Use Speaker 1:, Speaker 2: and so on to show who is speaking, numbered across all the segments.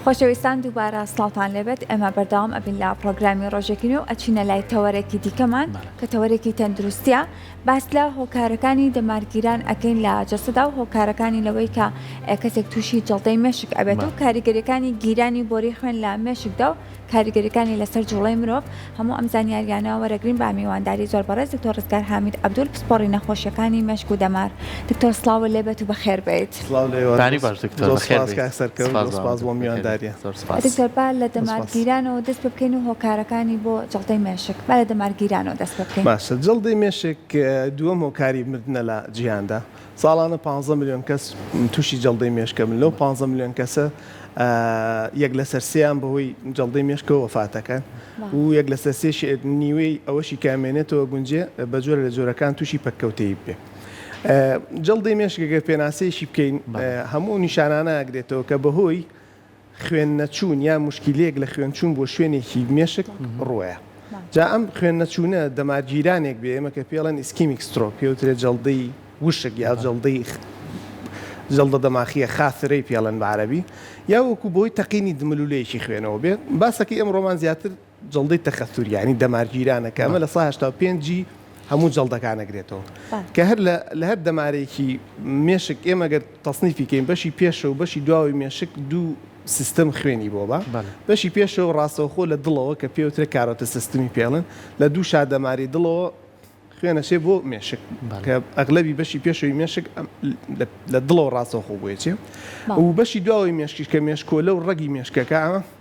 Speaker 1: خۆشەویستان دووبارە سڵاتان لێبێت ئێمە بەردەوام ئەبین لە پرۆگرامی ڕۆژێکین و ئەچینە لای تەوەرێکی دیکەمان کە تەوەرێکی تەندروستیە باس لە هۆکارەکانی دەمارگیران ئەکەین لە جەسەدا و هۆکارەکانی لەوەی کە کەسێک تووشی جەڵدەی مێشک ئەبێت و کاریگەریەکانی گیرانی بۆری خوێن لە مێشکدا و کاریگەریەکانی لەسەر جوڵەی مرۆڤ هەموو ئەم زانیاریانە وەرەگرین بە میوانداری زۆر بەڕێز دکتۆر ڕزگار حامید عەبدول پسپۆڕی نەخۆشیەکانی مێشک و دەمار. دکتۆر سڵاو لێبێت و بەخێر بێت. دکتۆر با لە دەمارگیرانەوە دەست پێ بکەین و هۆکارەکانی بۆ جەڵدەی مێشک با لە دەمارگیرانەوە دەست پێ بکەین.
Speaker 2: باشە، جەڵدەی مێشک دووەم هۆکاری مردنە لە جیهاندا. ساڵانە 15 ملیۆن کەس تووشی جەڵدەی مێشکە من لەو 15 ملیۆن کەسە یەک لەسەر سێیان بەهۆی جەڵدەی مێشکەوە وەفاتەکەن و یەک لەسەر سێ نیوەی ئەوەشی کامێنێتەوە گونجێ بە جۆرە لە جۆرەکان تووشی پەککەوتەیی بێ. جەڵدەی مێشکەگە پێناسەیەشی بکەین هەموو نیشانانە ئەگرێتەوە کە بەهۆی خوێن نەچوون یا مشکلەیەک لە خوێن چوون بۆ شوێنێکی مێشک ڕۆیە. جا ئەم خوێن نەچوونە دەمارگیرانێک بێ ئێمە کە پێڵەن ئیسکیمیک سترۆک پێوترێت جەڵدەی وشک یا جەڵدە دەماخیە خاثرەی پێڵەن بە عەرەبی یا وەکو بۆی تەقینی دملولەیەکی خوێنەوە بێت. باسەکەی ئەمڕۆمان زیاتر جەڵدەی تەخەتوریانی دەمارگیرانەکە ئەمە لە 5 هەموو جەڵدەکان ئەگرێتەوە کە هەر لە هەر دەمارێکی مێشک ئێمە گەر تەصنیفی کەین بەشی پێشە و بەشی دواوی مێشک دوو سیستم خوێنی بۆ بە بەشی پێشەوە ڕاستەوخۆ لە دڵەوە کە پێوترێت کارۆتە سیستمی پێڵن لە دوو شادەماری دڵەوە خوێنەشێ بۆ مێشک کە ئەغلەبی بەشی پێشەوەی مێشک لە دڵەوە ڕاستەوخۆ بۆیێتێ و بەشی دواوی مێشکیش کە مێشکۆلە و ڕەگی مێشکەکە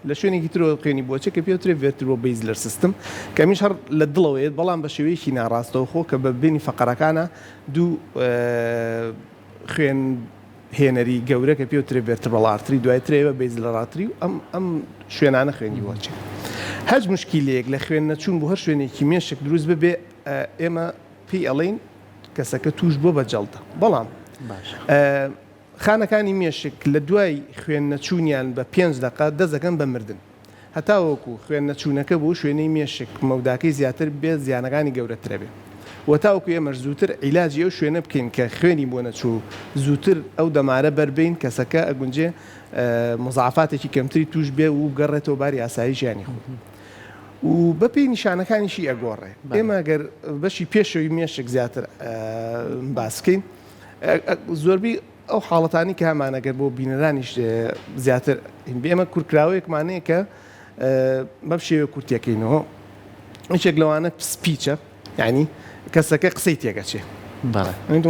Speaker 2: لە شوێنێکی ترەوە خوێنی بۆچێ کە پێوترێت ڤێرتبرۆ بیزلەر سیستم کە میش هەر لە دڵەوەیێت بەڵام بە شێوەیەکی ناڕاستەوخۆ کە بە بینی فەقەرەکانە دوو خوێن هێنەری گەورە کە پێوترێ ڤێرتبرەڵ ئارتری دوای ترێوە بیزلەر ئارتری و ئەم شوێنانە خوێنی بۆچێ. هەج مشکیلەیەک لە خوێن نەچوون بۆ هەر شوێنێکی مێشک دروست ببێ ئێمە پێی ئەڵێن کەسەکە توش بۆ بە جەڵدە. بەڵام خانەکانی مێشک لە دوای خوێن نەچوونیان بە 5 دقە دەزەکەن بە مردن هەتاوەکو خوێن نەچوونەکە بۆ شوێنەی مێشک مەوداکەی زیاتر بێت زیانەکانی گەورەترە بێ وەتاوەکو ئێمەش زووتر عیلاجی ئەو شوێنە بکەین کە خوێنی بۆ نەچوو زووتر ئەو دەمارە بەربین کەسەکە ئەگونجێ مزعفاتێکی کەمتری توش بێ و بگەڕێتەوە باری ئاسایی ژیانی خۆ و بەپێی نیشانەکانیشی ئەگۆڕێ. ئێمە گەر بەشی پێشەوەی مێشک زیاتر باسکەین زۆربەی ئەو حاڵەتانی کە هەمانەگەر بۆ بینەرانیش زیاتر ئێمە کورتراوەیەکمانەیە کە بەم شێوە کورتەکەینەوە هیچێک لەوانە سپیچە یعنی کەسەکە قسەی تێگەچێ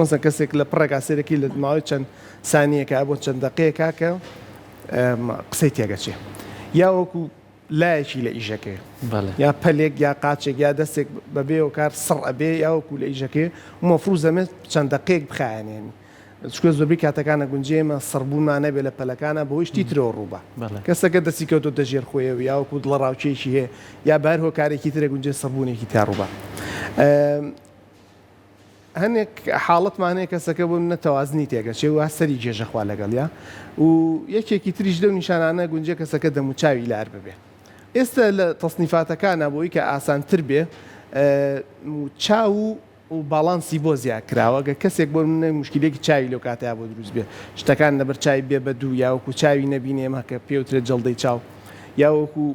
Speaker 2: مەسەن کەسێک لە پڕێکا سێرەکی لە ماوەی چەند سانیەکە بۆ چەند دقەیەکە کە قسەی تێگەچێ یا وەکو لایەکی لە ئیژەکەی یا پەلێک یا قاچێک یا دەستێک بەبێ و کار سڕ ئەبێ یا وەکو لە ئیژەکەی مەفروضەمێت چەند دقەیەک بخایەنێنی چکە زۆربەی کاتەکانە گونجێمە سڕبوونمان نەبێ لە پەلەکانە بەهۆی شتی ترەوە ڕووبە کەسەکە دەستی کەوتۆ دەژێر خۆیەوە یا وەکو دڵە ڕاوچێکی هەیە یا بار هۆکارێکی ترە گونجێ سڕبوونێکی تا ڕووبە. هەنێک حاڵەتمانەیە کەسەکە بۆ نەتەوازنی تێگەچێ و سەری جێژەخوا لەگەڵیا و یەکێکی تریش لەو نیشانانە گونجێ کەسەکە دەموچاوی لار ببێ. ئێستا لە تەصنیفاتەکانە بۆی کە ئاسانتر بێ چاو و باڵانسی بۆ زیادکراوە گە کەسێک بۆ منە مشکلێکی چاوی لەو کاتەیە بۆ دروست بێ شتەکان لەبەر چاوی بێ بە دوو یا وەکو چاوی نەبینێمە کە پێوترێت جەڵدەی چاو یا وەکو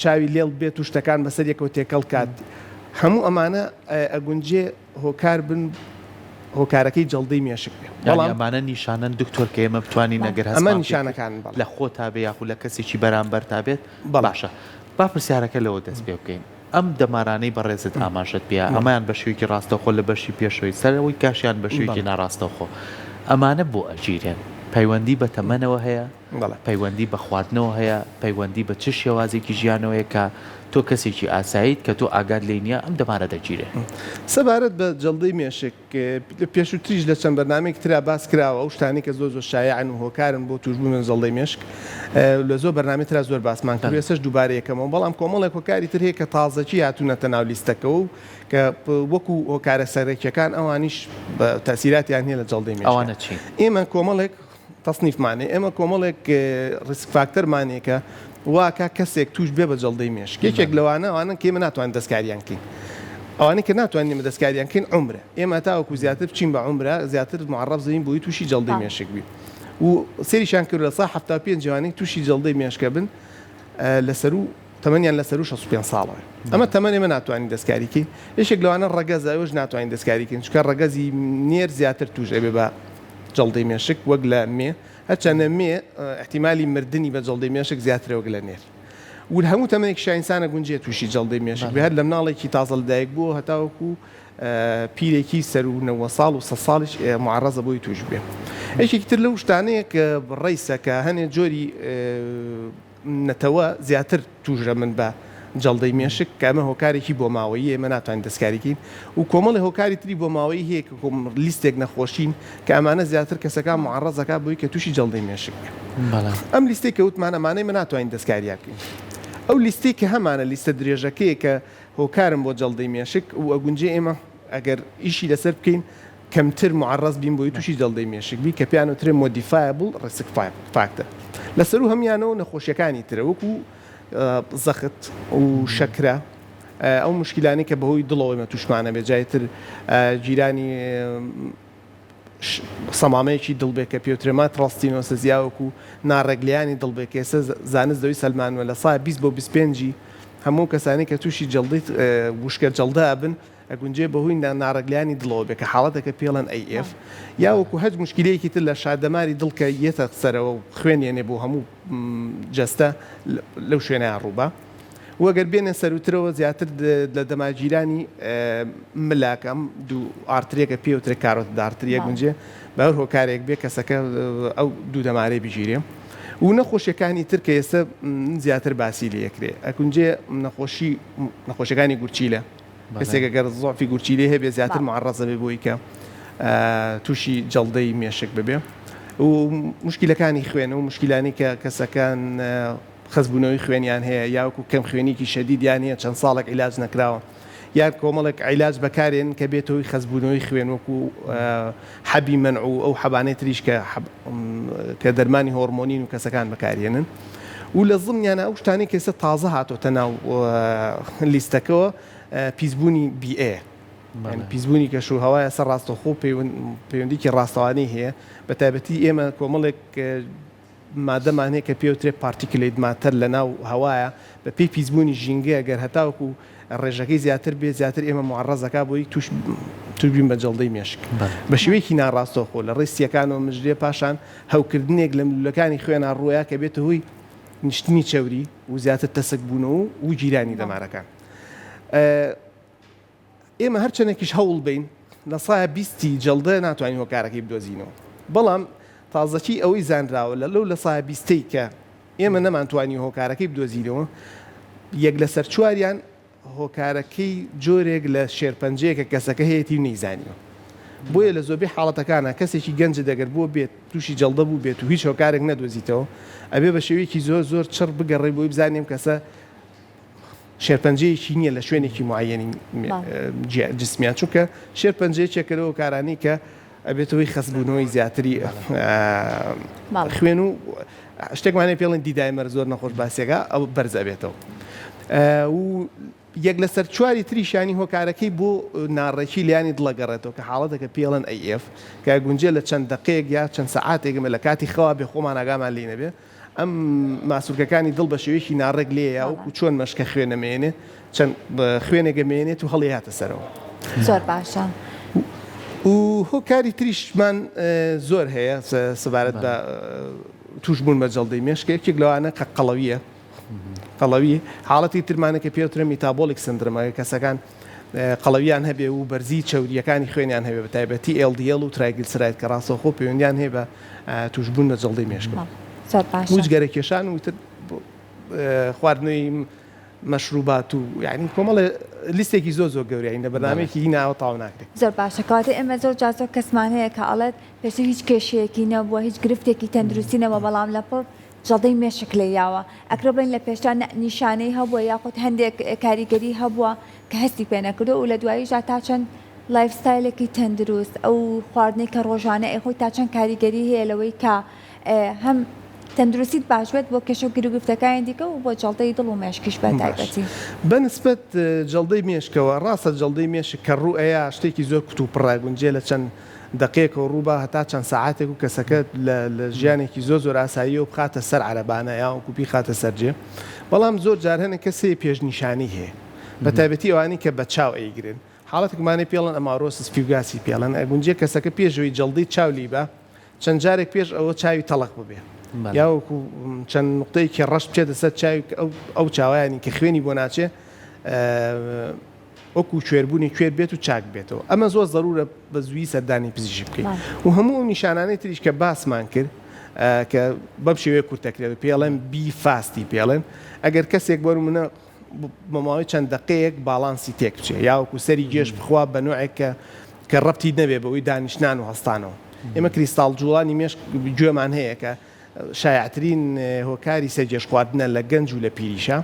Speaker 2: چاوی لێڵ بێت و شتەکان بەسەر یەکەوە تێکەڵ کات هەموو ئەمانە ئەگونجێ هۆکار بن هۆکارەکەی جەڵدەی مێشک بێ.
Speaker 3: بەڵام ئەمانە نیشانەن دکتۆر کە ئێمە بتوانین نەگەر هەست
Speaker 2: ئەمە نیشانەکان
Speaker 3: لە خۆ تا بێ یاخو لە کەسێکی بەرامبەر تا بێت باشە با پرسیارەکە لەوە دەست پێ بکەین. ئەم دەمارانەی بەڕێزت ئاماژەت بێ ئەمایان بە شوێکی ڕاستەوخۆ لە بەشی پێشەوەی سەرەوەی کاشیان بە شوێکی ناڕاستەوخۆ ئەمانە بۆ ئەگیرێن پەیوەندی بە تەمەنەوە هەیە پەیوەندی بە خواردنەوە هەیە پەیوەندی بە چ شێوازێکی ژیانەوەیە کە تۆ کەسێکی ئاساییت کە تۆ ئاگاد لێ نییە ئەم دەمارە دەگیرێ.
Speaker 2: سەبارەت بە جەڵدەی مێشک پێشووتریش لە چەند بەرنامەیەک ترا باس کراوە ئەو شتانی کە زۆر شایعن و هۆکارن بۆ توشبوون جەڵدەی مێشک لە زۆر بەرنامەی ترا زۆر باسمان کرد ێسش دووبارە یەکەمەوە بەڵام کۆمەڵێک هۆکاری تر هەیە کە تازەکی هاتوونەتە ناو لیستەکەەوە و کە وەکو هۆکارە سەرەکیەکان ئەوانیش بە تەسیراتیان هەیە لە جەڵدەی مێشک.
Speaker 3: ئەوانە چی؟
Speaker 2: ئێمە کۆمەڵێک تەصنیفمانێ ئێمە کۆمەڵێک ڕیسک فاکتەرمانەیە کە واکە کەسێک توش بێ بە جەڵدەی مێشک یەکێک لەوانە ئەوانە کێمە ناتوانین دەستکاریان کەین ئەوانەی کە ناتوانین دەستکاریان کەین عمرە ئێمە تاوەکو زیاتر بچین بە عمرە زیاتر معڕەف زەین بۆی تووشی جەڵدەی مێشک بی و سێریشان کرد لە سا 75 جوانی تووشی جەڵدەی مێشکە بن لەسەر و تەمەنیان لەسەر و 65 ساڵەوە ئەمە تەمەنی من ناتوانین دەستکاریکەین یەکێک لەوانە ڕەگەز ئەوش ناتوانین دەستکاریکەین چکە ڕەگەزی نێر زیاتر توش ئەبێ بە جەڵدەی مێشک وەک لە مێ هەرچەندە مێ احتیمالی مردنی بە جەڵدەی مێشک زیاترە وەک لە نێر و هەموو تەمەێک شایسانە گونجێ تووشی جەڵدەی مێشک بهر لە مناڵێکی تازە لەدایک بووە هەتاوەکو پیرێکی سەر و 90 ساڵ و 100 ساڵیش معرەزە بۆی توش بێ یەکێکی تر لەو شتانەیە کە ڕیسە کە هەنێ جۆری نەتەوە زیاتر توژرە من بە جەڵدەی مێشک کە ئەمە هۆکارێکی بۆ ماوەیی ئێمە ناتوانین دەستکاریکەین و کۆمەڵی هۆکاری تری بۆ ماوەی هەیە کە لیستێک نەخۆشین کە ئەمانە زیاتر کەسەکان معرەزەکە بۆی کە تووشی جەڵدەی مێشک ئەم لیستێک کە وتمان ئەمانەی من ناتوانین دەستکاریاکەین ئەو لیستێک کە هەمانە لیستە درێژەکەیە کە هۆکارم بۆ جەڵدەی مێشک و ئەگونجێ ئێمە ئەگەر ئیشی لەسەر بکەین کەمتر معرەز بین بۆی تووشی جەڵدەی مێشک بی کە پیان وترێ مۆدیفایبل ڕسک فاکتە لەسەر و هەمیانەوە نەخۆشیەکانی ترە وەکو زەخت و شەکرە ئەو مشکلانی کە بەهۆی دڵەوەی مە توشمانە بێ جایتر جیرانی سەمامەیەکی دڵبێ کە پێوترێما تڕاستینۆسە زیاوەکو ناڕێگلیانی دڵبێ کێسە زانست دەوی سەلمانوە لە سا 20 بۆ 25 هەموو کەسانی کە تووشی جەڵدەی وشکە جەڵدە بن ئەگونجێ بەهۆی ناڕەگلیانی دڵەوە بێ کە حاڵەتەکە پێڵەن AF یا وەکو هەج مشکلەیەکی تر لە شادەماری دڵ کە یەتە سەرەوە و خوێنێنێ بۆ هەموو جەستە لەو شوێنە ڕووبە وەگەر بێنە سەروترەوە زیاتر لە دەماگیرانی ملاکەم دوو ئارترێکە پێوترێک کارۆت دارتریە گونجێ بەهور هۆکارێک بێ کەسەکە ئەو دوو دەمارەی بژیرێ و نەخۆشیەکانی تر کە ئێستا زیاتر باسی لەکرێ ئەکونجێ نەخۆشیەکانی گورچیلە کەسێک گەر زۆفی گورچیلێ هەبێ زیاتر معرەزە بێ بۆی کە تووشی جەڵدەی مێشک ببێ و مشکلەکانی خوێنە و مشکلانی کە کەسەکان خەزبوونەوەی خوێنیان هەیە یاوەکو کەم خوێنێکی شەدیدیان هەیە چەند ساڵێک عیلاج نەکراوە یان کۆمەڵێک عیلاج بەکارێن کە بێتەوەی خەزبوونەوەی خوێن وەکو حەبی منع و ئەو حەبانەی تریش کە دەرمانی هۆرمۆنین و کەسەکان بەکارێنن و لە ضمنیانە ئەو شتانی کە ئێستا تازە هاتۆتە ناو لیستەکەەوە پیسبوونی BA پیسبوونی کەش و هەوایە سەر ڕاستەخۆ پەیوەندیکی ڕاستەوانەی هەیە بە تایبەتی ئێمە کۆمەڵێک مادەمان هەیە کە پێوترێ پارتیکلێت ماتەر لە ناو هەوایە بە پێی پیسبوونی ژینگەیە گەر هەتاوەکو ڕێژەکەی زیاتر بێ زیاتر ئێمە معرەزەکە بۆی توش بین بە جەڵدەی مێشک بە شێوەیەکی ناڕاستەخۆ لە ڕێستیەکانەوە مژرێ پاشان هەوکردنێک لە ملولەکانی خوێنە ڕوویە کە بێتە هۆی نیشتنی چەوری و زیاتر تەسک بوونەوە و گیرانی دەمارەکان ئێمە هەرچەندێکیش هەوڵ بین لە سایە 20 جەڵدە ناتوانین هۆکارەکەی بدۆزینەوە بەڵام تازەکی ئەوەی زانراوە لەو لە سایە 20 کە ئێمە نەمانتوانی هۆکارەکەی بدۆزینەوە یەک لە سەر چواریان هۆکارەکەی جۆرێک لە شێرپەنجەیەکە کەسەکە هەیەی و نەیزانیوە بۆیە لە زۆربەی حاڵەتەکانە کەسێکی گەنج دەگەر بۆ بێت تووشی جەڵدە بوو بێت و هیچ هۆکارێک نەدۆزیتەوە ئەبێ بە شێوەیەکی زۆر چڕ بگەڕێ بۆی بزانیم کەسە شێرپەنجەیەکی نییە لە شوێنێکی معەنی جسمیان چونکە شێرپەنجەیەکێکە لەوە کارانی کە ئەبێتەوەی خەسبوونەوەی زیاتری خوێن و شتێکمانێ پێڵێن دیدایمەر زۆر نەخۆش باسیێگا ئەو بەرزە بێتەوە و یەک لەسەر چواری تریشانی هۆکارەکەی بۆ ناڕێکی لیانی دڵەگەڕێتەوە کە حاڵەتەکە پێڵەن AF کە گونجێ لە چەند دقەیەک یا چەند سەعاتێکمە لە کاتی خەوا بێ خۆمان ئاگامان لێ نەبێ ئەم ماسوولکەکانی دڵ بە شێوەیەکی ناڕێک لێیە و چۆن مەشکە خوێنەمێنێ چەند خوێنێگەمێنێت و هەڵی هاتە سەرەوە
Speaker 1: زۆر باشە
Speaker 2: و هۆکاری تریشمان زۆر هەیە سەبارەت بە توشبوون بە جەڵدەی مێشکێک لەوانە کە قەڵەویە قەڵەوی حاڵەتی ترمانە کە پێوترە میتابۆلیک سندرۆمە کەسەکان قەڵەویان هەبێ و بەرزی چەوریەکانی خوێنیان هەبێ بە تایبەتی LDL و ترایگلیسەراید کە ڕاستەوخۆ پەیوەندیان هەیە بە توشبوون بە جەڵدەی مێشک وجگەرە کێشان و تر خواردنەوەی مەشروبات و یعنی کۆمەڵە لیستێکی زۆر گەورەیە لە بەرنامەیەکی هیناوە تاو ناکرێت
Speaker 1: زۆر باشە کاتێ ئێمە زۆر جازۆ کەسمان هەیە کە ئەڵێت پێشتر هیچ کێشەیەکی نەبووە هیچ گرفتێکی تەندروستی نەبووە بەڵام لەپڕ جەڵدەی مێشک لێیاوە ئەکرە بڵین لە پێشتان نیشانەی هەبووە یاخود هەندێک کاریگەری هەبووە کە هەستی پێ نەکردو و لە دواییژا تا چەند لایفستایلێکی تەندروست ئەو خواردنەی کە ڕۆژانە ئەخۆی تا چەند کاریگەری هەیە لەوەی کە هەم تەندروستیت باشوێت بۆ کێشە و گرفتەکانی دیکە و بۆ جەڵدەی دڵ و مێشکیش بە تایبەتی
Speaker 2: بەنسبەت جەڵدەی مێشکەوە ڕاستە جەڵدەی مێشک کە ڕوو ئەیە شتێکی زۆر کتوپڕای گونجێ لە چەند دقيقة وروبا هتا چەند ساعاتێک و کەسەکە لە ژیانێکی زۆر ئاسایی و بخاتە سەر عەرەبانە یاوەکو بیخاتە سەرجێ بەڵام زۆر جار هەنە کەسێ پێشنیشانی هەیە بە تایبەتی ئەوانی کە بە چاو ئەیگرن حاڵەتێکمانەی پێڵەن ئەمارۆسس فیوگاسی پێڵەن ئەگونجێ کەسەکە پێشەوەی جەڵدەی چاولی بە چەند جارێک پێش ئەوە چاوی تەڵق ببێ یاوەکو چەند نقطەیەکی ڕەش بچێتە سەر چاوی ئەو چاوایانی کە خوێنی بۆ ناچێ وەکو کوێربوونی کوێر بێت و چاک بێتەوە ئەمە زۆر ضرورە بە زووی سەردانی پزیشکی بکەین و هەموو نیشانانەی تریش کە باسمان کرد کە بەم شێوەیە کورتەکرێت پێڵێن بی فاستی پێڵێن ئەگەر کەسێک بەر منە مەماوەی چەند دقەیەک باڵانسی تێک بچێ یاوەکو سەری گێژ بخوا بە نوعێک کە ڕەبتی نەبێ بەوەی دانیشتان و هەستانەوە ئێمە کریستاڵ جوڵانی مێش گوێمان هەیە کە شایعترین هۆکاری سەرجێش خواردنە لە گەنج و لە پیریشە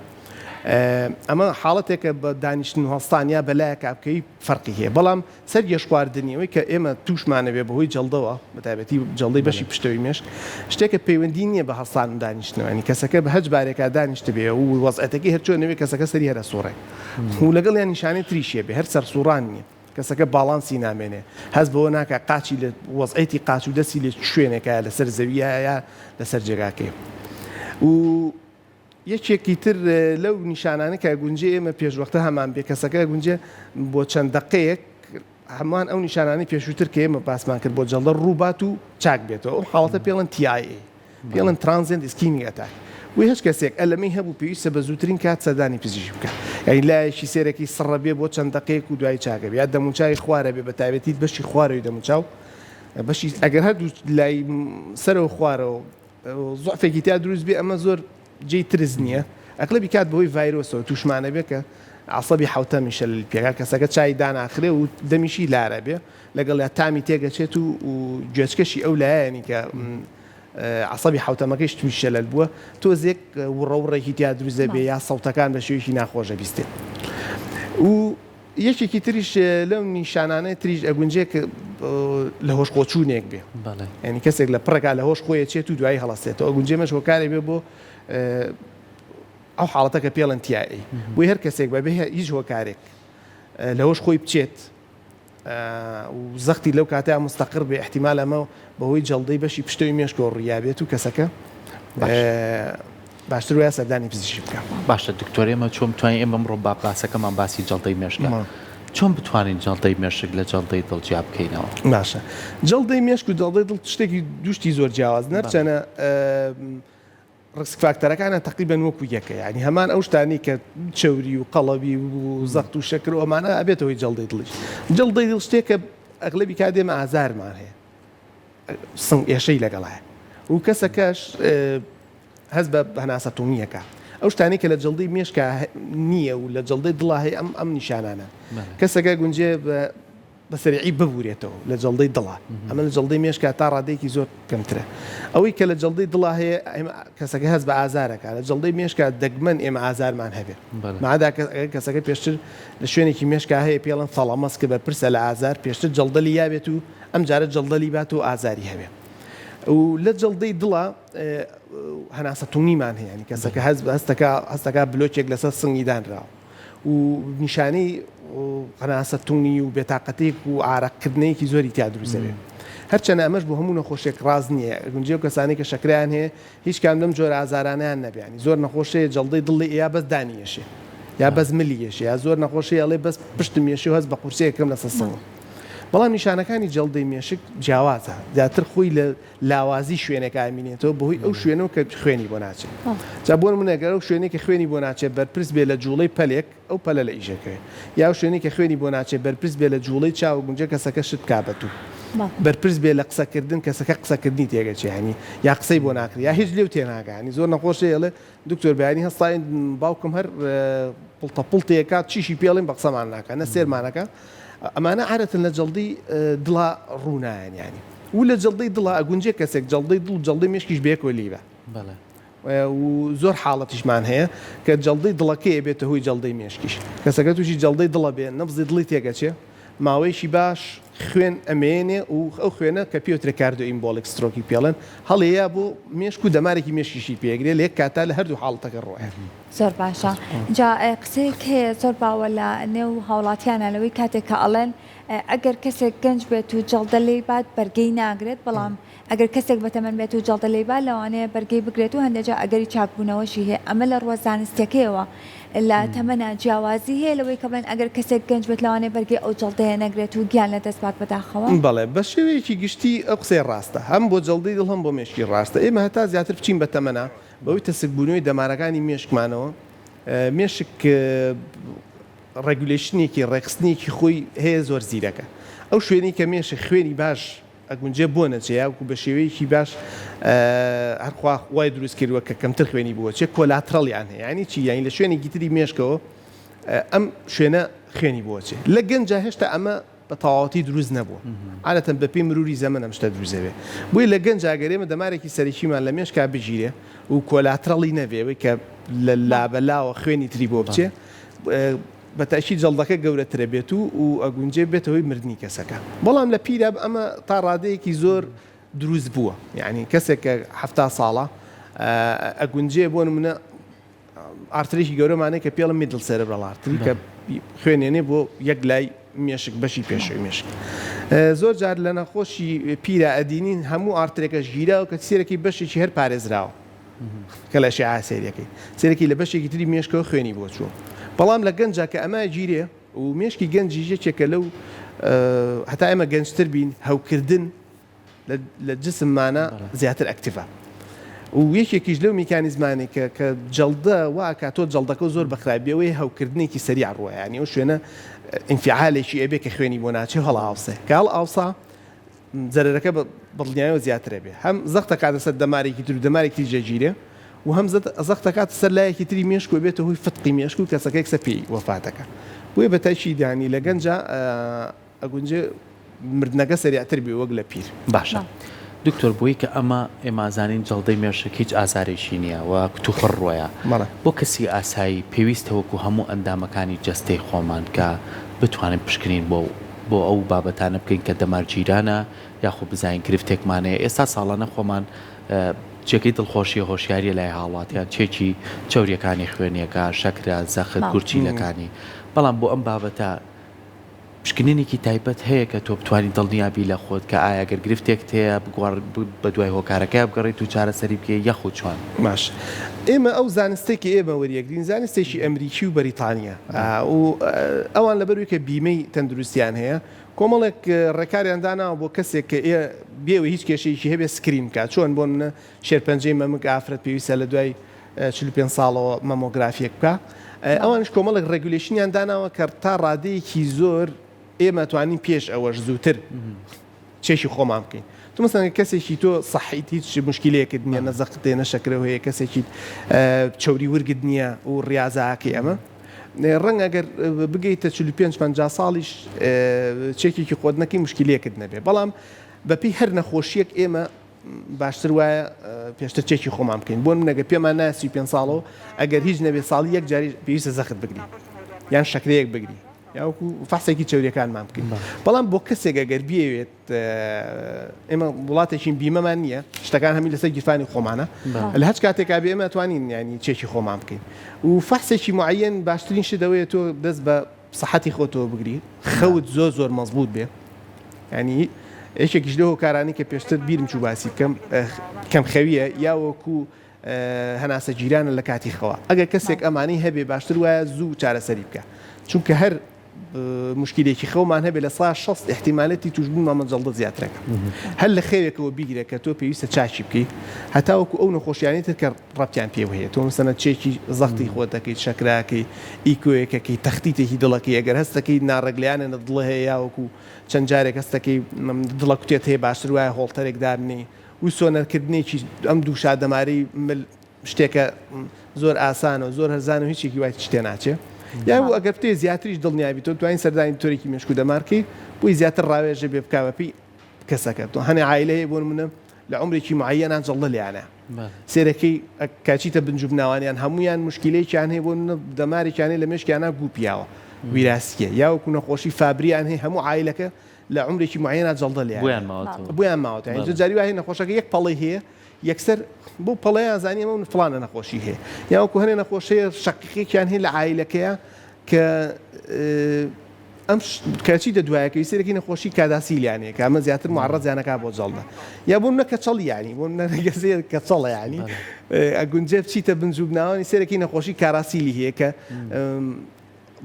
Speaker 2: ئەمە حاڵەتێکە بە دانیشتن و هەستانیا بەلایەکە بکەی فەرقی هەیە بەڵام سەرگێش خواردنیەوەی کە ئێمە تووشمانە بێ بەهۆی جەڵدەوە بەتایبەتی جەڵدەی بەشی پشتەوەی مێشک شتێکە پەیوەندی نییە بە هەستان و دانیشتنەوەنی کەسەکە بە هەج بارێکا دانیشت بێ و وەزعەتەکەی هەرچۆنەوەی کەسەکە سەری هەرە سوڕێ و لەگەڵ یان نیشانەی تریشیە بێ هەر سەرسوڕان نییە کەسەکە باڵانسی نامێنێ هەست بەوە ناکە قاچی لە وەزعەتی قاچ و دەستی لێ شوێنێکە لەسەر زەویە یا لەسەر جێگاکەی و یەکێکی تر لەو نیشانانە کە گونجێ ئێمە پێشوەختە هەمان بێ کەسەکە گونجێ بۆ چەند دقەیەک هەمان ئەو نیشانانی پێشووتر کە ئێمە باسمان کرد بۆ جەڵدە ڕووبات و چاک بێتەوە ئەو حاڵەتە پێڵەن TIA پێڵەن ترانزیەنت ئیسکیمینگ ئەتاک وی هیچ کەسێک ئەلەمەی هەبوو پێویستە بە زووترین کات سەردانی پزیشکی بکە یعنی لایەکی سێرەکی سڕە بێ بۆ چەند دقەیەک و دوای چاکە بێ یا دەموچاوی خوارە بێ بە تایبەتی بەشی خوارەوەی دەموچاو بەشی ئەگەر هەردوو لای سەرەوە خوارەوە زوعفێکی تا دروست بێ ئەمە زۆر جێی ترس نییە ئەقلبی کات بەهۆی ڤایرۆسەوە تووشمانە بێ کە عسەبی حوتە میشە لە پێکار کەسەکە چای داناخرێ و دەمیشی لارە بێ لەگەڵ یا تامی تێگەچێت و گوێچکەشی ئەو لایەنی کە عسەبی حوتەمەکەیش تویشە لەل بووە تۆزێک وڕەوڕێکی تیا دروزە بێ یا سەوتەکان بە شێوەیەکی ناخۆشە بیستێ و یەکێکی تریش لەو نیشانانەی تریش ئەگونجێ کە لە هۆش خۆچوونێک بێ ینی کەسێک لە پڕێکا لە هۆش خۆیە چێت و دوایی هەڵەستێتەوە ئەگونجێمەش هۆکارێ بێ بۆ ئەو حاڵەتەکە پێڵەن TIA بۆی هەر کەسێک بەبێ هیچ هۆکارێک لەهۆش خۆی بچێت و زەختی لەو کاتەیە مستەقر بێ احتیمال ئەمە بەهۆی جەڵدەی بەشی پشتەوی مێشکۆ ڕیابێت و کەسەکە باشتر وایە سەردانی پزیشکی بکە
Speaker 3: باشە دکتۆر ئێمە چۆن بتوانین ئێمە ئەمڕۆ باپاسەکەمان باسی جەڵدەی مێشکە چۆن بتوانین جەڵدەی مێشک لە جەڵدەی دڵ جیا بکەینەوە
Speaker 2: باشە جەڵدەی مێشک و جەڵدەی دڵ شتێکی دوشتی زۆر جیاواز نەرچەنە ڕسک فاکتەرەکانە تقریبەن وەکو یەکە ینی هەمان ئەو شتانی کە چەوری و قەڵەبی و زەخت و شەکر و ئەمانە ئەبێتەوەی جەڵدەی دڵیش جەڵدەی دڵ شتێکە ئەغلبی کاتێمە ئازارمان هەیە سنگ ئێشەی لەگەڵایە و کەسەکەش هەست بە هەناسەتومیەکە ئەو شتانی کە لە جەڵدەی مێشکە نییە و لە جەڵدەی دڵا هەیە ئەم نیشانانە کەسەکە گونجێ بەسەریعی ببورێتەوە لە جەڵدەی دڵا ئەمە لە جەڵدەی مێشکە تا ڕادێکی زۆر کەمترە ئەوەی کە لە جەڵدەی دڵا هەیە کەسەکە هەست بە ئازارەکە لە جەڵدەی مێشکە دەگمەن ئێمە ئازارمان هەبێ مادا کەسەکە پێشتر لە شوێنێکی مێشکە هەیە پێڵەن فەڵەمەس کە بەرپرسە لە ئازار پێشتر جەڵدەلی یابێت و ئەم جارە جەڵدەلی بات و ئازاری هەبێ و لە جەڵدەی دڵا هەناسەتومیمان هەیە ینی کەسەکە هەستەکە بلۆکێک لەسەر سنگی دانراوە و نیشانەی هەناسەتومی و بێتاقەتێک و ئارەقکردنەیەکی زۆری تیا دروزەوێ هەرچەنە ئەمەش بۆ هەموو نەخۆشێک ڕاز نییە گونجێ و کەسانی کە شەکریان هەیە هیچ کام لەم جۆرە ئازارانیان نەبیانی زۆر نەخۆشەیە جەڵدەی دڵی یا بەس دانیێشێ یا بەس ملیێشێ یا زۆر نەخۆشی ئەڵێ بەس پشتمیێشی و هەست بە قورسەیەکەم لەسەر سەنگ بەڵام نیشانەکانی جەڵدەی مێشک جیاوازە زیاتر خۆی لە لاوازی شوێنێکە ئامینێتەوە بەهۆی ئەو شوێنەوە کە خوێنی بۆ ناچێت جا بۆ منەگەر ئەو شوێنێکی خوێنی بۆ ناچێت بەرپرس بێ لە جوڵەی پەلێک ئەو پەلە لە ئیژەکەی یا شوێنێکی خوێنی بۆ ناچێت بەرپرس بێ لە جوڵەی چاو گونجە کەسەکە شت کابەتوو بەرپرس بێ لە قسەکردن کەسەکە قسەکردنی تێگەچێنی یا قسەی بۆ ناکرێت یا هیچ لێو تێناگانی زۆر نەخۆشەیەڵێ دکتۆر بەیانی هەستاین باوکم هەر پڵتەپڵتێکات چیشی پێڵێن بە قسەمان ناکە نە سێرمانەکە ئەمانە عادەتەن لە جەڵدەی دڵا ڕوونایەن ینی و لە جەڵدەی دڵا ئەگونجێ کەسێک جەڵدەی دڵ جەڵدەی مێشکیش بێکۆ لیبە و زۆر حاڵەتیشمان هەیە کە جەڵدەی دڵەکەی بێتە هۆی جەڵدەی مێشکیش کەسەکە تووشی جەڵدەی دڵە بێ نەبزی دڵی تێگەچێ ماوەیەکی باش خوێن ئەمێنێ و ئەو خوێنە کە پێوترە کاردۆ ئیمبۆلێک سترۆکی پێڵێن هەڵەیە بۆ مێشک و دەمارێکی مێشکیشی پێگرێ لێک کاتا لە هەردوو حاڵەتەکە ڕۆیە
Speaker 1: زۆر باشە جا قسەیەک هەیە زۆر باوە لە نێو هاوڵاتیانە لەوەی کاتێک کە ئەڵێن ئەگەر کەسێک گەنج بێت و جەڵدە لێی بات بەرگەی ناگرێت بەڵام ئەگەر کەسێک بەتەمەن بێت و جەڵدە لێی با لەوانەیە بەرگەی بگرێت و هەندێک جا ئەگەری چاکبوونەوەشی هەیە ئەمە لە ڕوە زانستیەکەیەوە لە تەمەنە جیاوازی هەیە لەوەی کە بڵێن ئەگەر کەسێک گەنج بێت لەوانەیە بەرگەی ئەو جەڵدەیە نەگرێت و گیان لە دەست بات بەداخەوە
Speaker 2: بەڵێ بە شێوەیەکی گشتی ئەو قسەی ڕاستە هەم بۆ جەڵدەی دڵ هەم بۆ مێشکی ڕاستە ئێمە هەتا زیاتر بچین بە تەمەنە بەوەی تەسکبوونەوەی دەمارەکانی مێشکمانەوە مێشک ڕێگولیشنێکی ڕێکخستنێکی خۆی هەیە زۆر زیرەکە ئەو شوێنی کە مێشک خوێنی باش ئەگونجێ بۆ نەچەیە وکو بە شێوەیەکی باش هەرخوا وای دروست کردووە کە کەمتر خوێنی بووە چێ کۆلاترەڵیان هەیە ینی چی یانی لە شوێنێکی تری مێشکەوە ئەم شوێنە خوێنی بووە چێ لە گەنجە هێشتا ئەمە بە تەواوەتی دروست نەبووە عادەتەن بە پێی مروری زەمن ئەم شتە دروستەوێ بۆی لە گەنج ئەگەرێمە دەمارێکی سەرەکیمان لە مێشکا بژیرێ و کۆلاترەڵی نەبێەوەی کە لە لابەلاوە خوێنی تری بۆ بچێ بەتاشی جەڵدەکە گەورەترە بێت و ئەگونجێ بێتەوەی مردنی کەسەکە بەڵام لە پیرە ئەمە تا ڕادەیەکی زۆر دروست بووە یعنی کەسێک کە هەفتا ساڵە ئەگونجێ بۆ نمونە ئارترێکی گەورەمانەیە کە پێڵم میدڵ سێرەبرەڵ ئارتری کە خوێنێنێ بۆ یەک لای مێشک بەشی پێشەوەی مێشک زۆر جار لە نەخۆشی پیرە ئەدینین هەموو ئارترێکە ژیرا و کە سێرەکی بەشێکی هەر پارێزراوە کە لە شیعە سێریەکەی سێرەکی لە بەشێکی تری مێشکەوە خوێنی بۆ چووە بەڵام لە گەنجە کە ئەمە گیرێ و مێشکی گەنجی یەکێکە لەو هەتا ئێمە گەنجتر بین هەوکردن لە جسممانە زیاتر ئەکتیڤە و یەکێکیش لەو میکانیزمانی کە جەڵدە واکە تۆ جەڵدەکە زۆر بەخرابیەوەی هەوکردنێکی سەریع ڕوە ینی ئەو شوێنە ئینفعالێکی ئەبێ کە خوێنی بۆ ناچێ هەڵ ئاوسێ کە هەڵ ئاوسا زەرەرەکە بڵنیایەوە زیاترە بێ هەم زەختە کاتە سەر دەمارێکی تر و دەمارێکی جەگیرێ و هەم زەختە کاتە سەر لایەکی تری مێشک و بێتە هۆی فتقی مێشک و کەسەکەی کەسە پێی وەفاتەکە بۆیە بە تایشی دانی لە گەنجە ئەگونجێ مردنەکە سەریعتر بێ وەک لە پیر
Speaker 3: باشە دکتۆر بووی کە ئەمە ئێمازانین جەڵدەی مێشک هیچ ئازارێکی نییە و توخڕ ڕۆیە بۆ کەسی ئاسایی پێویستە وەکو هەموو ئەندامەکانی جەستەی خۆمان کە بتوانین پشکنین بۆ ئەو بابەتانە بکەین کە دەمارگیرانە یاخۆ بزانین گرفتێکمانەیە ئێستا ساڵانە خۆمان جێگەی دڵخۆشی هۆشیاریە لای هاوڵاتیان چێکی چاوریەکانی خوێنیەکە شەکرە زەخت گورچیلەکانی بەڵام بۆ ئەم بابەتە پشکنینێکی تایبەت هەیە کە تۆ بتوانین دڵنیابی لە خۆت کە ئایا گەر گرفتێک هەیە بگوار بە دوای هۆکارەکە بگەڕیت و چارەسەری بکە یەخود چۆن
Speaker 2: باش ئێمە ئەو زانستێکی ئێمە وەریەگرین زانستێکی ئەمریکی و بەریتانیا و ئەوان لەبەروی کە بیمەی تەندروستیان هەیە کۆمەڵێک ڕێکاریان داناوە بۆ کەسێک کە بێوە هیچ کێشەیەکی هەبێ سکرین کات چۆن بۆ منە شێرپەنجەی مەمک ئافرەت پێویستە لە دوای 45 ساڵەوە مەمۆگرافیەک بکە ئەوانش کۆمەڵێک ڕێگولیشنیان داناوە کە تا ڕادەیەکی زۆر ئێمە توانین پێش ئەوەش زووتر چێشی خۆمان بکەین تو مثلا کەسێکی تۆ سەحیت هیچ مشکلەیەکت نییە نەزەقت دێ نەشەکرەوە هەیە کەسێکی چەوری ورگت نییە و ڕاضاکەی ئەمە ڕەنگ ئەگەر بگەیتە 45 ساڵیش چێکێکی خۆدنەکەی مشکلەیەکت نەبێ بەڵام بەپی هەر نەخۆشیەک ئێمە باشتر وایە پێشتر چێکی خۆمان بکەین بۆ منەگە پێمان ناسی 5 ساڵەوە ئەگەر هیچ نەبێ ساڵی یەک جاری پێویستە زەخت بگری یان شەکرەیەک بگری یاوەکو فەحسێکی چاوریەکانمان بکەین بەڵام بۆ کەسێک ئەگەر بێوێت ئێمە وڵاتێکی بیمەمان نییە شتەکان هەمی لەسەر گیرفانی خۆمانە لە هەچ کاتێکا بێ ئێمە توانین ینی چێکی خۆمان بکەین و فەحسێکی معەن باشترین شدەوەیە تۆ دەست بە سەحەتی خۆتەوە بگری خەوت زۆر مەزبوط بێ ینی یەکێکیش لەو هۆکارانی کە پێشتر بیرم چوو باسی کەم خەویە یاوەکو هەناسە جیرانە لە کاتی خەوە ئەگەر کەسێک ئەمانەی هەبێ باشتر وایە زوو چارەسەری بکە چونکە هەر مشکلێکی خەومان هەبێ لە 160 احتیمالەتی توشببوونمامە جەڵدە زیاترەکە هەر لە خێوێکەوە بیگرێت کە تۆ پێویستە چاچی بکەیت هەتاوەکو ئەو نەخۆشیانێتتر کە ڕەبتیان پێ هەیە تۆ مەسەنە چێکی زەختی خۆتەکەیت شەکراکەی ئیکۆیەکەکەی تەختیتێکی دڵەکەی ئەگەر هەستەکەی ناڕێگلیانە دڵە هەیە یاوەکو چەند جارێک هەستەکەی دڵە کوتێت هەیە باشتر وایە هۆڵتەرێک دابنێ و سۆنەرکردنێکی ئەم دوو شادەمارەی شتێکە زۆر ئاسانە و زۆر هەرزان و هیچێکی وای شتێ ناچێ یا و ئەگەر پێ زیاتریش دڵنیابی تۆ توانین سەردانی تۆرێکی مێشک و دەمارکەی بۆی زیاتر ڕاوێژە بێ بکاوەپی کەسەکە تۆ هەنێ عایلەیە بۆ منە لە عمرێکی معەنان جەڵدە لیانە سێرەکەی کاچیتە بنجوب ناوانیان هەمویان مشکلەیەکیان هەیە بۆ دەمارێکیانەی لە مێشکیانە گوپیاوە ویراسیە یاوەکو نەخۆشی فابریان هەیە هەموو عایلەکە لە عمرێکی معینە جەڵدە لێ بۆیان ماوەتە اینجا جاری وایە نەخۆشەکە یەک پەڵی هەیە یەکسەر بۆ پەڵەیان زانانی ئەمە فلانە نەخۆشی هەیە یاوەکو هەنێ نەخۆشەیە شەقیقێکیان هەیە لە عایلەکەیە کە ئەم کەچی دەدوایەکەی سێرەکی نەخۆشی کاداسیلیانەیە کە ئەمە زیاتر معڕەزیانەکە بۆ جەڵدە یا بۆ نەکە چڵ ینی بۆ نەگەزێ کە چڵە ینی ئەگونجێ بچیتە بنجوبناوانی سێرەکی نەخۆشی کاراسیلی هەیە کە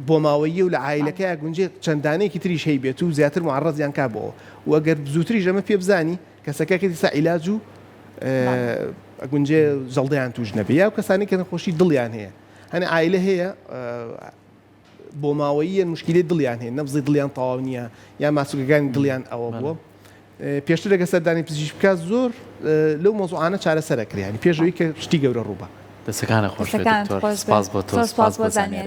Speaker 2: بۆ ماوەیە و لە عایلەکە گونجێ چەندانەیەکی تریش هەی بێت و زیاتر معڕەزیان کا بۆ و ئەگەر زووتریش ئەمە پێ بزانی کەسەکەکە دیسا عیلاج و ئەگونجێ جەڵدەیان توش نەبێ یا و کەسانی کە نەخۆشی دڵیان هەیە هەنێ عایلە هەیە بۆ ماوەیە مشکلی دڵیان هەیە نەبزی دڵیان تەواو نییە یا ماسوولەکانی دڵیان ئەوە بووە پێشتر لەگە سەردانی پزیشک بکات زۆر لەو مۆزوعانە چارەسەرەکرێ ینی پێشەوەی کە شتی گەورە ڕووبە
Speaker 3: دەستەکانە خۆش سپاس بۆ تۆ سپاس بۆ زانیاری